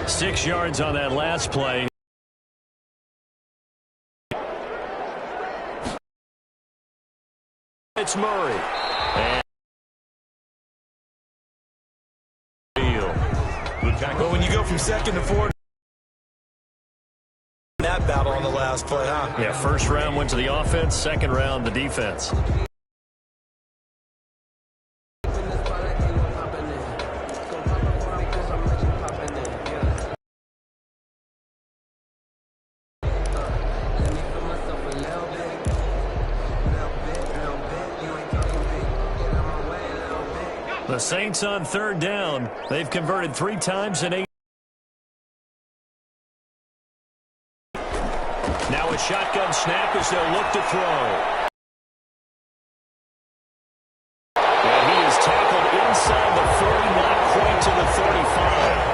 6 yards on that last play. It's Murray. And but when you go from second to fourth, that battle on the last play, huh? Yeah, first round went to the offense, second round the defense. The Saints on third down. They've converted 3 times in 8. Now a shotgun snap as they'll look to throw. And he is tackled inside the 40, not quite to the 35.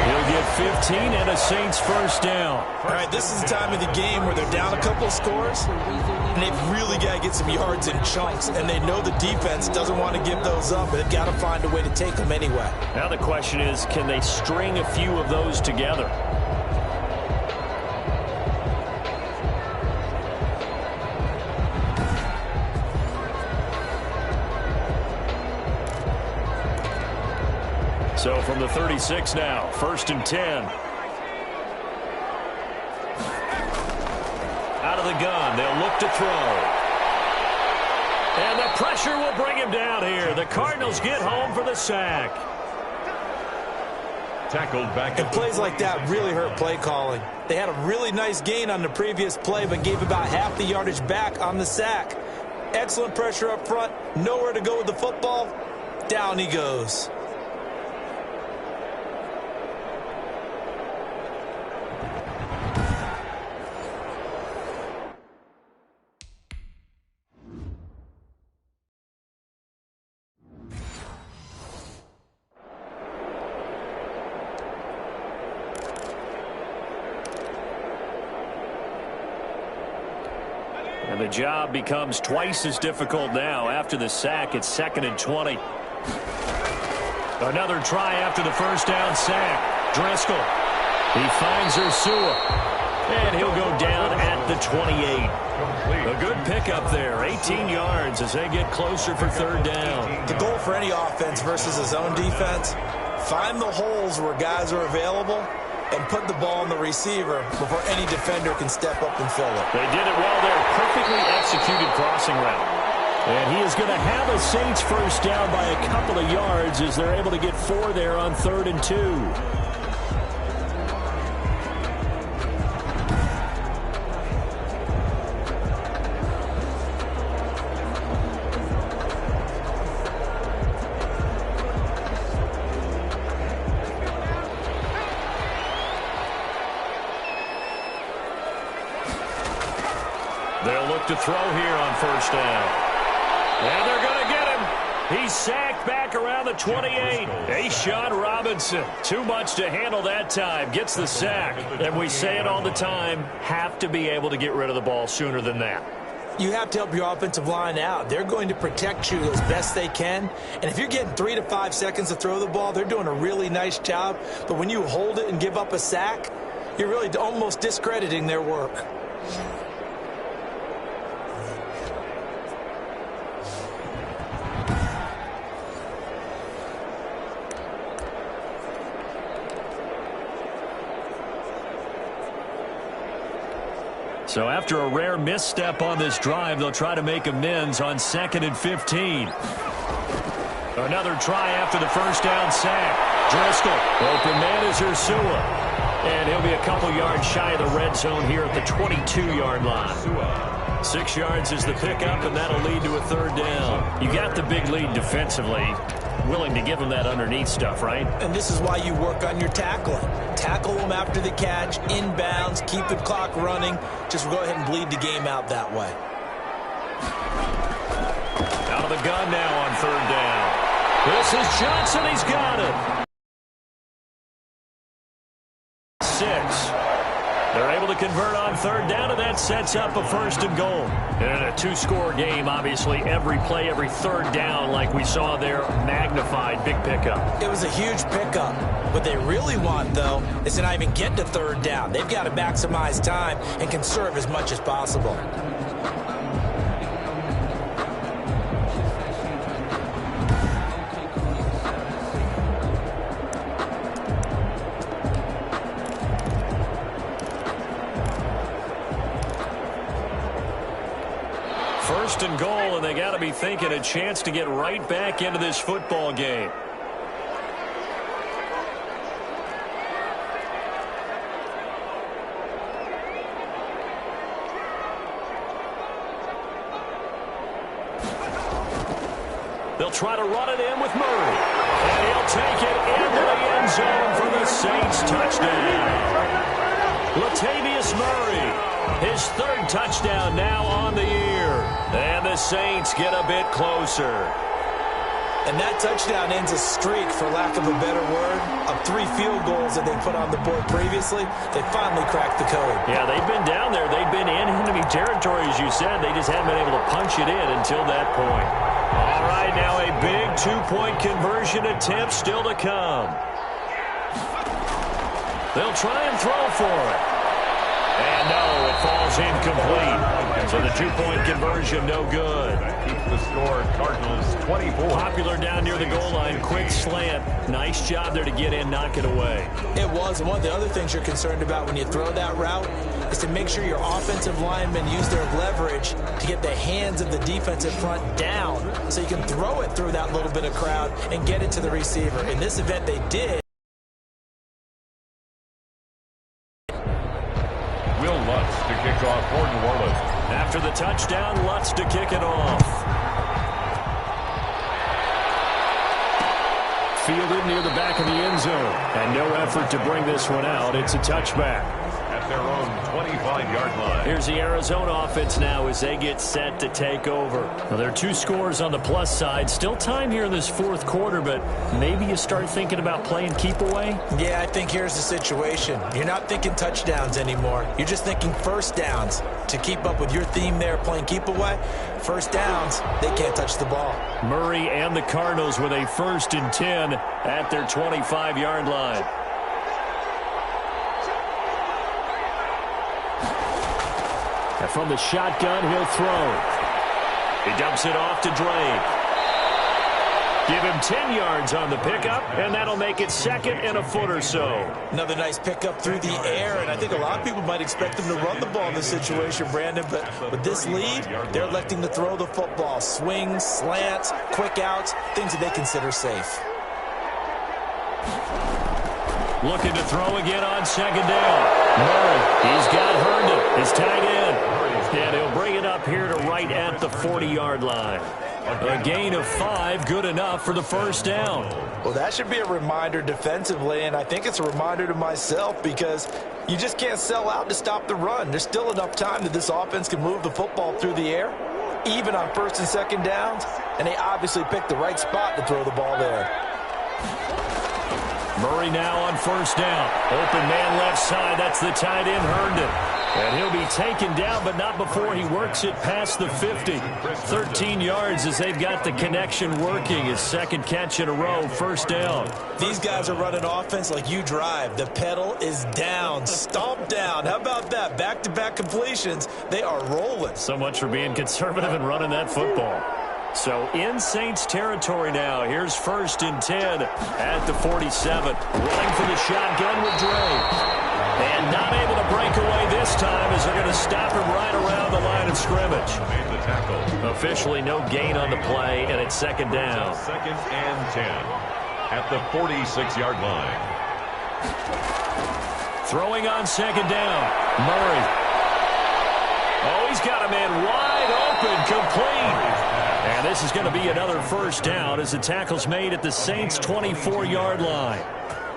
He'll get 15 and a Saints first down. All right, this is the time of the game where they're down a couple of scores, and they've really got to get some yards in chunks, and they know the defense doesn't want to give those up, but they've got to find a way to take them anyway. Now the question is, can they string a few of those together? So from the 36 now, 1st and 10. Out of the gun, they'll look to throw. And the pressure will bring him down here. The Cardinals get home for the sack. Tackled back. And plays like that really hurt play calling. They had a really nice gain on the previous play, but gave about half the yardage back on the sack. Excellent pressure up front. Nowhere to go with the football. Down he goes. And the job becomes twice as difficult now. After the sack, it's 2nd and 20. Another try after the first down sack. Driscoll. He finds Ursua. And he'll go down at the 28. A good pickup there. 18 yards as they get closer for third down. The goal for any offense versus his own defense, find the holes where guys are available and put the ball on the receiver before any defender can step up and fill it. They did it well there. Perfectly executed crossing route. And he is going to have a Saints first down by a couple of yards as they're able to get 4 there on 3rd and 2. They'll look to throw here on first down. And they're going to get him. He's sacked back around the 28. A'Shawn Robinson. Too much to handle that time. Gets the sack. And we say it all the time, have to be able to get rid of the ball sooner than that. You have to help your offensive line out. They're going to protect you as best they can. And if you're getting 3 to 5 seconds to throw the ball, they're doing a really nice job. But when you hold it and give up a sack, you're really almost discrediting their work. So after a rare misstep on this drive, they'll try to make amends on 2nd and 15. Another try after the first down sack. Driscoll, open man is Ursua. And he'll be a couple yards shy of the red zone here at the 22-yard line. 6 yards is the pickup, and that'll lead to a third down. You got the big lead defensively. Willing to give them that underneath stuff, right? And this is why you work on your tackling. Tackle them after the catch, inbounds, keep the clock running. Just go ahead and bleed the game out that way. Out of the gun now on third down. This is Johnson. He's got it. 6. They're able to convert on third down, and that sets up a 1st and goal. And in a two-score game, obviously, every play, every third down, like we saw there, magnified, big pickup. It was a huge pickup. What they really want, though, is to not even get to third down. They've got to maximize time and conserve as much as possible. First and goal, and they got to be thinking a chance to get right back into this football game. They'll try to run it in with Murray. And he'll take it into the end zone for the Saints touchdown. Latavius Murray. His 3rd touchdown now on the year. And the Saints get a bit closer. And that touchdown ends a streak, for lack of a better word, of 3 field goals that they put on the board previously. They finally cracked the code. Yeah, they've been down there. They've been in enemy territory, as you said. They just haven't been able to punch it in until that point. All right, now a big 2-point conversion attempt still to come. They'll try and throw for it. And no, it falls incomplete. So the 2-point conversion, no good. Keeps the score, Cardinals 24. Popular down near the goal line, quick slant. Nice job there to get in, knock it away. It was, and one of the other things you're concerned about when you throw that route is to make sure your offensive linemen use their leverage to get the hands of the defensive front down so you can throw it through that little bit of crowd and get it to the receiver. In this event, they did. Will Lutz to kick off for New Orleans. After the touchdown, Lutz to kick it off. Fielded near the back of the end zone. And no effort to bring this one out. It's a touchback. At their own 25-yard line. Here's the Arizona offense now as they get set to take over. Now, there are 2 scores on the plus side. Still time here in this 4th quarter, but maybe you start thinking about playing keep away? Yeah, I think here's the situation. You're not thinking touchdowns anymore. You're just thinking first downs. To keep up with your theme there, playing keep away, first downs, they can't touch the ball. Murray and the Cardinals with a 1st and 10 at their 25-yard line. And from the shotgun, he'll throw. He dumps it off to Drake. Give him 10 yards on the pickup, and that'll make it 2nd and a foot or so. Another nice pickup through the air, and I think a lot of people might expect them to run the ball in this situation, Brandon, but with this lead, they're electing to throw the football. Swings, slants, quick outs, things that they consider safe. Looking to throw again on 2nd down. Murray, he's got Herndon, his tight end. And he'll bring it up here to right at the 40-yard line. A gain of 5, good enough for the 1st down. Well, that should be a reminder defensively, and I think it's a reminder to myself because you just can't sell out to stop the run. There's still enough time that this offense can move the football through the air, even on 1st and 2nd downs, and they obviously picked the right spot to throw the ball there. Murray now on 1st down. Open man left side. That's the tight end, Herndon. And he'll be taken down, but not before he works it past the 50. 13 yards as they've got the connection working. His 2nd catch in a row, 1st down. These guys are running offense like you drive. The pedal is down, stomp down. How about that? Back-to-back completions. They are rolling. So much for being conservative and running that football. So in Saints territory now. Here's 1st and 10 at the 47. Running for the shotgun with Drake. And not able to break away this time as they're going to stop him right around the line of scrimmage. Made the tackle. Officially no gain on the play, and it's 2nd down. 2nd and 10 at the 46-yard line. Throwing on 2nd down. Murray. Oh, he's got a man wide open, complete. And this is going to be another 1st down as the tackle's made at the Saints' 24-yard line.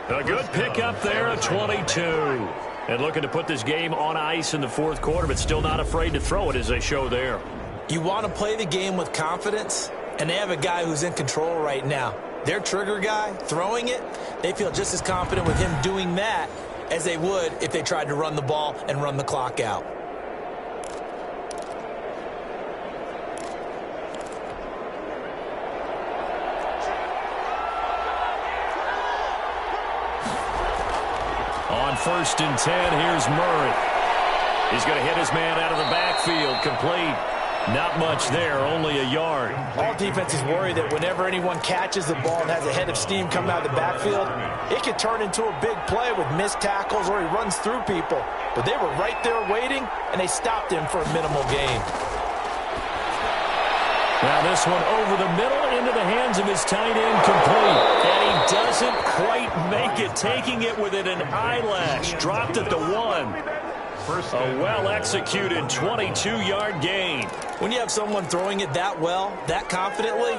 A good pickup there, a 22. And looking to put this game on ice in the 4th quarter, but still not afraid to throw it as they show there. You want to play the game with confidence, and they have a guy who's in control right now. Their trigger guy, throwing it, they feel just as confident with him doing that as they would if they tried to run the ball and run the clock out. On 1st and 10, here's Murray. He's going to hit his man out of the backfield, complete. Not much there, only a yard. All defenses worry that whenever anyone catches the ball and has a head of steam coming out of the backfield, it could turn into a big play with missed tackles or he runs through people. But they were right there waiting, and they stopped him for a minimal gain. Now this one over the middle into the hands of his tight end, complete. And he doesn't quite make it, taking it within an eyelash. Dropped at the 1. A well-executed 22-yard gain. When you have someone throwing it that well, that confidently,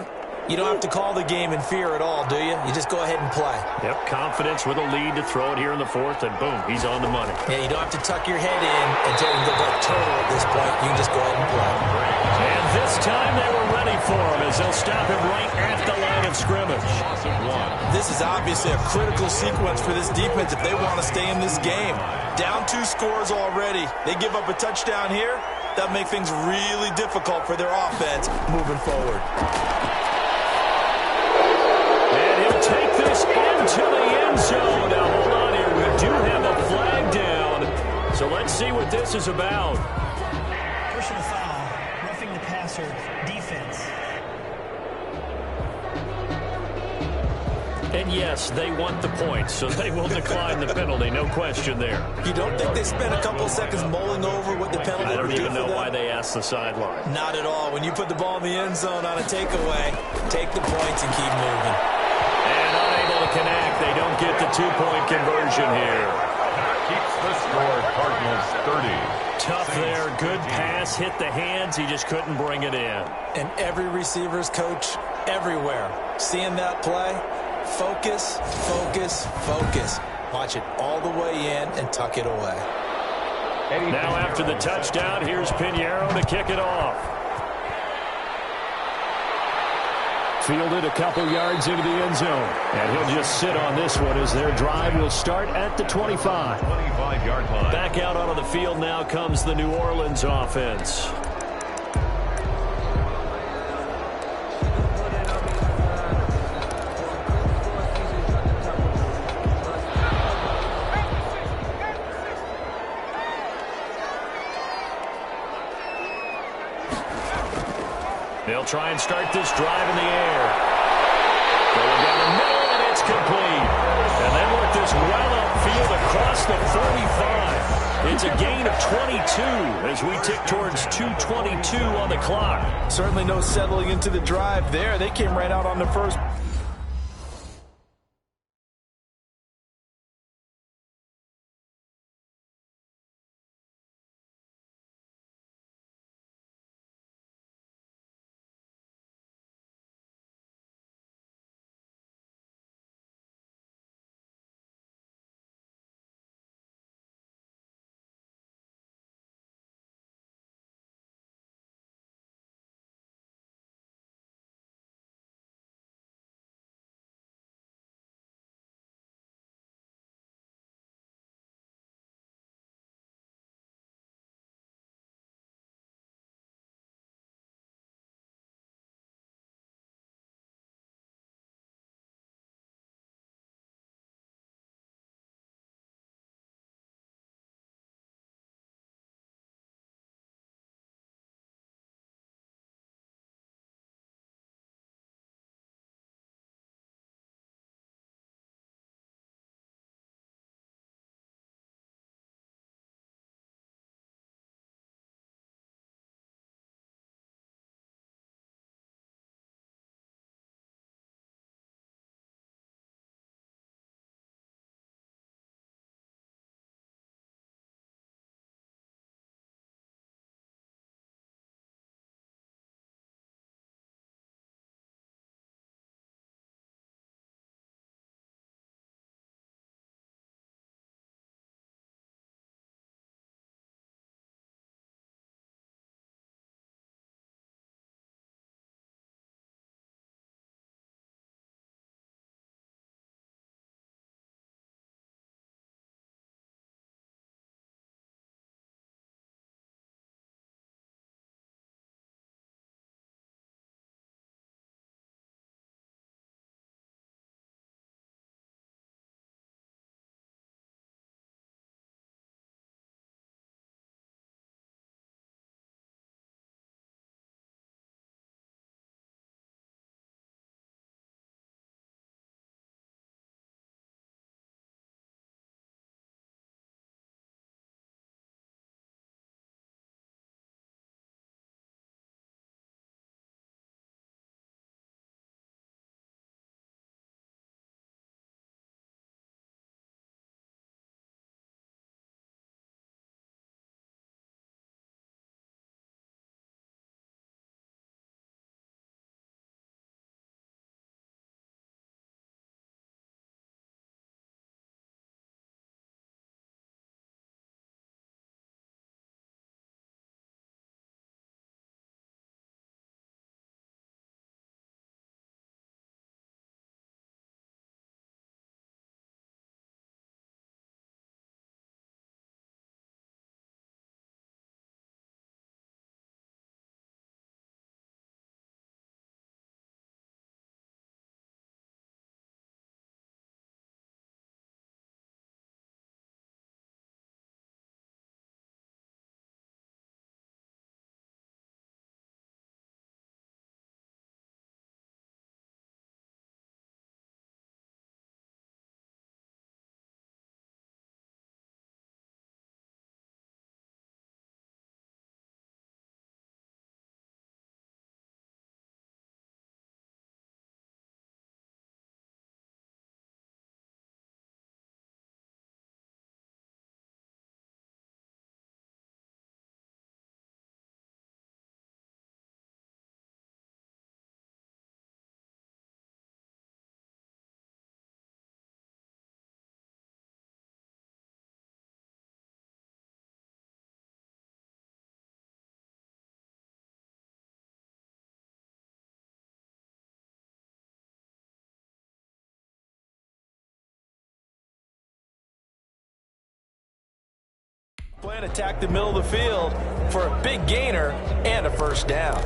you don't have to call the game in fear at all, do you? You just go ahead and play. Yep, confidence with a lead to throw it here in the 4th, and boom, he's on the money. Yeah, you don't have to tuck your head in and tell him to go turtle at this point. You can just go ahead and play. And this time they were ready for him as they'll stop him right at the line of scrimmage. This is obviously a critical sequence for this defense if they want to stay in this game. Down 2 scores already. They give up a touchdown here. That'll make things really difficult for their offense moving forward. And he'll take this into the end zone. Now, hold on here. We do have a flag down. So let's see what this is about. Personal foul, roughing the passer, defense. And yes, they want the points, so they will decline the penalty. No question there. You don't think they spent a couple seconds mulling over what the penalty would do for them? I don't even know why they asked the sideline. Not at all. When you put the ball in the end zone on a takeaway, take the points and keep moving. And unable to connect. They don't get the 2-point conversion here. Keeps the score. Cardinals 30. Tough there. Good pass. Hit the hands. He just couldn't bring it in. And every receiver's coach everywhere seeing that play. Focus, focus, focus. Watch it all the way in and tuck it away. Now after the touchdown, here's Pinheiro to kick it off. Fielded a couple yards into the end zone. And he'll just sit on this one as their drive will start at the 25. 25-yard line. Back out onto the field now comes the New Orleans offense. They'll try and start this drive in the air. Going down the middle, and it's complete. And they work this well upfield across the 45. It's a gain of 22 as we tick towards 2:22 on the clock. Certainly no settling into the drive there. They came right out on the first Plan attack the middle of the field for a big gainer and a first down.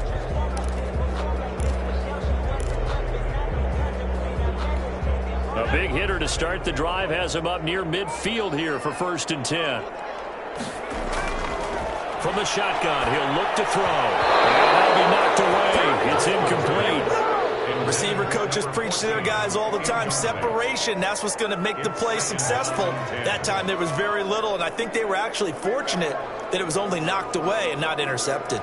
A big hitter to start the drive has him up near midfield here for 1st and 10. From the shotgun, he'll look to throw. And that'll be knocked away. It's incomplete. Receiver coaches preach to their guys all the time. Separation, that's what's going to make the play successful. That time there was very little, and I think they were actually fortunate that it was only knocked away and not intercepted.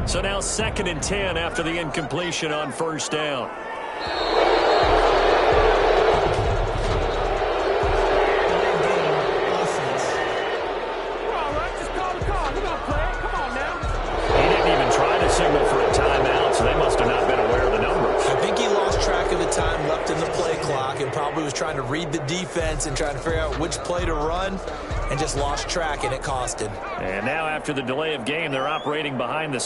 So now 2nd and 10 after the incompletion on 1st down. He didn't even try to signal for a timeout, so they must have not been aware of the numbers. I think he lost track of the time left in the play clock and probably was trying to read the defense and trying to figure out which play to run and just lost track, and it cost him. And now after the delay of game, they're operating behind the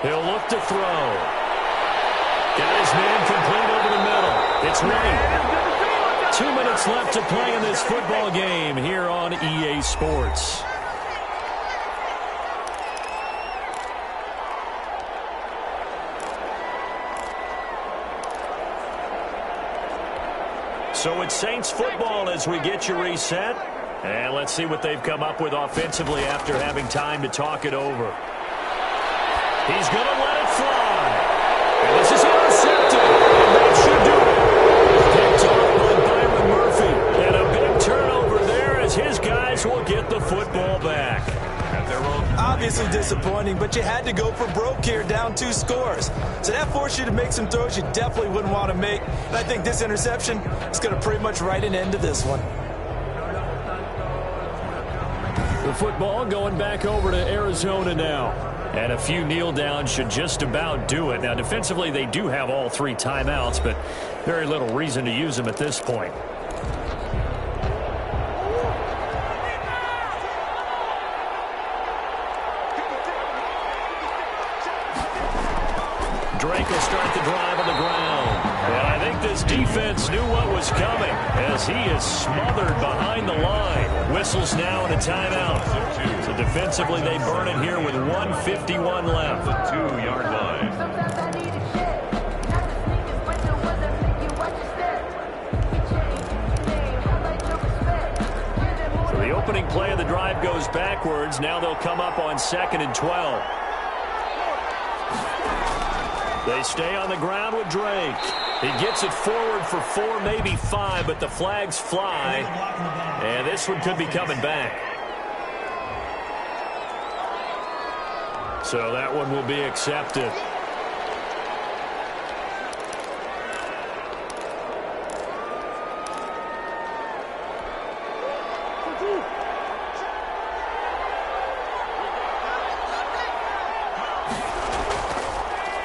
He'll look to throw. Got his man complete over the middle. It's White. 2 minutes left to play in this football game here on EA Sports. So it's Saints football as we get you reset. And let's see what they've come up with offensively after having time to talk it over. He's going to let it fly. And this is intercepted. And that should do it. Picked off by Byron Murphy. And a big turnover there as his guys will get the football back. Obviously disappointing, but you had to go for broke here, down 2 scores. So that forced you to make some throws you definitely wouldn't want to make. And I think this interception is going to pretty much write an end to this one. The football going back over to Arizona now. And a few kneel downs should just about do it. Now, defensively, they do have all 3 timeouts, but very little reason to use them at this point. Drake will start the drive on the ground. And I think this defense knew what was coming as he is smothered behind the line. Whistles now and a timeout. So defensively, they burn it here with 1:51 left. The 2-yard line. So the opening play of the drive goes backwards. Now they'll come up on 2nd and 12. They stay on the ground with Drake. He gets it forward for 4, maybe 5, but the flags fly. And this one could be coming back. So that one will be accepted.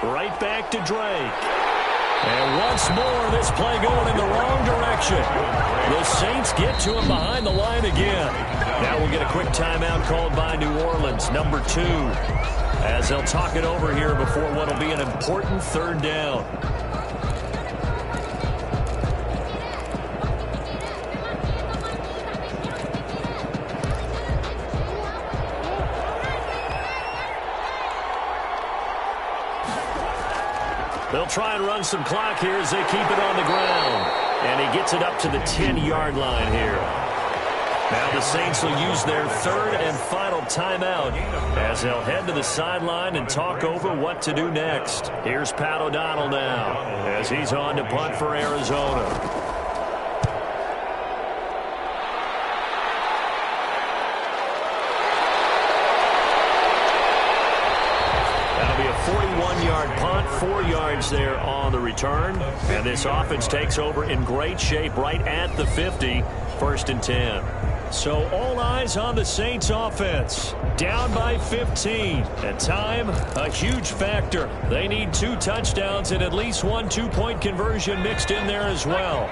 Right back to Drake. And once more, this play going in the wrong direction. The Saints get to him behind the line again. Now we'll get a quick timeout called by New Orleans, number 2, as they'll talk it over here before what will be an important 3rd down. They'll try and run some clock here as they keep it on the ground. And he gets it up to the 10-yard line here. Now the Saints will use their 3rd and final timeout as they'll head to the sideline and talk over what to do next. Here's Pat O'Donnell now as he's on to punt for Arizona. yards there on the return. And this offense takes over in great shape right at the 50, 1st and 10. So all eyes on the Saints offense. Down by 15. At time, a huge factor. They need 2 touchdowns and at least 1 2-point conversion mixed in there as well.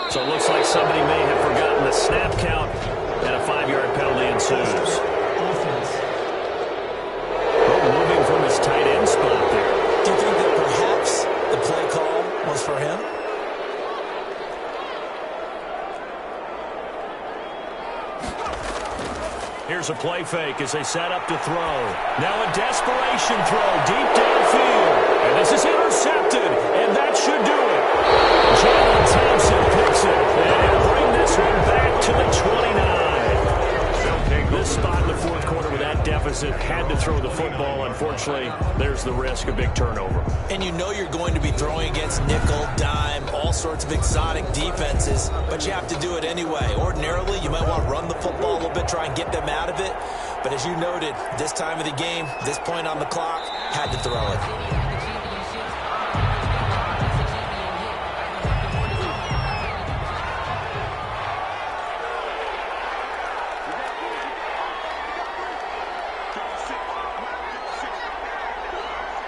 So it looks like somebody may have forgotten the snap count, and a 5-yard penalty ensues. Oh, moving from his tight end spot there. Do you think that perhaps the play call was for him? Here's a play fake as they set up to throw. Now a desperation throw deep downfield. And this is intercepted, and that should do it. Jalen Thompson picks it, and he'll bring this one back to the 29. This spot in the 4th quarter with that deficit had to throw the football. Unfortunately, there's the risk of big turnover. And you know you're going to be throwing against nickel, dime, all sorts of exotic defenses, but you have to do it anyway. Ordinarily, you might want to run the football a little bit, try and get them out of it. But as you noted, this time of the game, this point on the clock, had to throw it.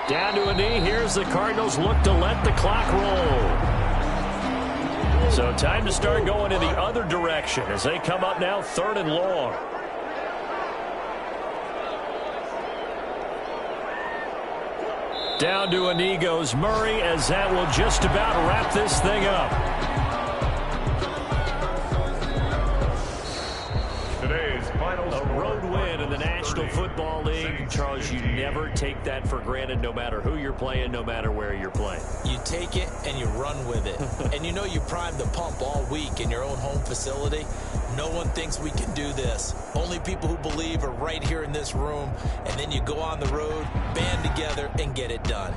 Down to a knee. Here's the Cardinals look to let the clock roll. So time to start going in the other direction as they come up now 3rd and long. Down to a knee goes Murray as that will just about wrap this thing up. A road win in the National Football League. Charles, you never take that for granted no matter who you're playing, no matter where you're playing. You take it and you run with it. And you know you primed the pump all week in your own home facility. No one thinks we can do this. Only people who believe are right here in this room. And then you go on the road, band together, and get it done.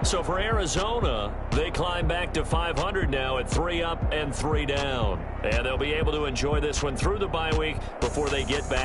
So for Arizona, they climb back to 500 now at 3 up and 3 down. And they'll be able to enjoy this one through the bye week before they get back.